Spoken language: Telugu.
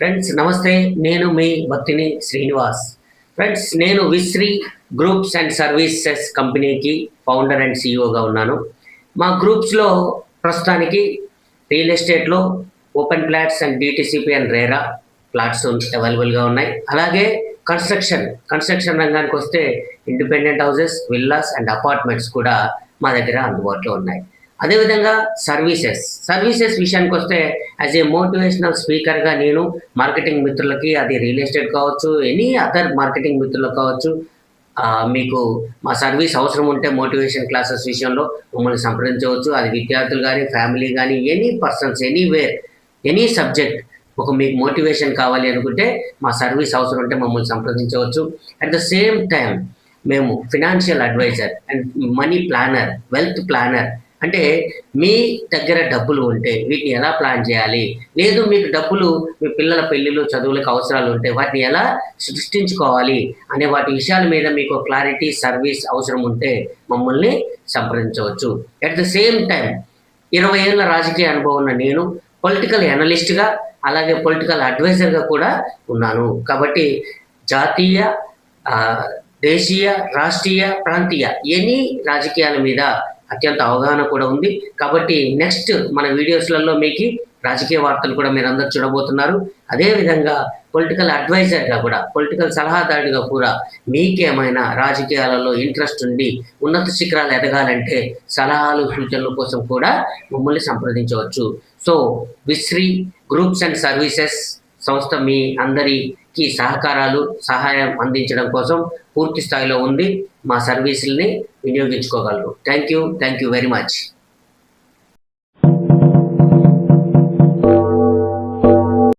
ఫ్రెండ్స్ నమస్తే, నేను మీ భక్తిని శ్రీనివాస్. ఫ్రెండ్స్ నేను విశ్రీ గ్రూప్స్ అండ్ సర్వీసెస్ కంపెనీకి ఫౌండర్ అండ్ సిఇఓగా ఉన్నాను. మా గ్రూప్స్లో ప్రస్తుతానికి రియల్ ఎస్టేట్లో open plots and DTCP and RERA plots అవైలబుల్గా ఉన్నాయి. అలాగే కన్స్ట్రక్షన్ రంగానికి వస్తే independent houses, villas and apartments కూడా మా దగ్గర అందుబాటులో ఉన్నాయి. అదేవిధంగా సర్వీసెస్ విషయానికి వస్తే యాజ్ ఏ మోటివేషనల్ స్పీకర్గా నేను మార్కెటింగ్ మిత్రులకి, అది రియల్ ఎస్టేట్ కావచ్చు, ఎనీ అదర్ మార్కెటింగ్ మిత్రులకు కావచ్చు, మీకు మా సర్వీస్ అవసరం ఉంటే మోటివేషన్ క్లాసెస్ విషయంలో మమ్మల్ని సంప్రదించవచ్చు. అది విద్యార్థులు కానీ, ఫ్యామిలీ కానీ, any persons, anywhere, any subject మీకు మోటివేషన్ కావాలి అనుకుంటే మా సర్వీస్ అవసరం ఉంటే మమ్మల్ని సంప్రదించవచ్చు. అట్ ద సేమ్ టైం మేము financial advisor and money planner, wealth planner. అంటే మీ దగ్గర డబ్బులు ఉంటే వీటిని ఎలా ప్లాన్ చేయాలి, లేదు మీకు డబ్బులు మీ పిల్లల పెళ్ళిళ్ళు, చదువులకు అవసరాలు ఉంటే వాటిని ఎలా సృష్టించుకోవాలి అనే వాటి విషయాల మీద మీకు క్లారిటీ, సర్వీస్ అవసరం ఉంటే మమ్మల్ని సంప్రదించవచ్చు. అట్ ద సేమ్ టైం 20 ఏళ్ళ రాజకీయ అనుభవం ఉన్న నేను పొలిటికల్ అనలిస్ట్గా, అలాగే పొలిటికల్ అడ్వైజర్గా కూడా ఉన్నాను. కాబట్టి జాతీయ, దేశీయ, రాష్ట్రీయ, ప్రాంతీయ ఎనీ రాజకీయాల మీద అత్యంత అవగాహన కూడా ఉంది. కాబట్టి నెక్స్ట్ మన వీడియోస్లలో మీకు రాజకీయ వార్తలు కూడా మీరు అందరూ చూడబోతున్నారు. అదేవిధంగా పొలిటికల్ అడ్వైజర్గా కూడా, పొలిటికల్ సలహాదారుడిగా కూడా మీకేమైనా రాజకీయాలలో ఇంట్రెస్ట్ ఉండి ఉన్నత శిఖరాలు ఎదగాలంటే సలహాలు, సూచనల కోసం కూడా మమ్మల్ని సంప్రదించవచ్చు. సో విశ్రీ గ్రూప్స్ అండ్ సర్వీసెస్ సంస్థ మీ అందరికీ సహాయం అందించడం కోసం పూర్తి స్థాయిలో ఉంది. మా సర్వీసుల్ని వినియోగించుకోగలరు. Thank you very much.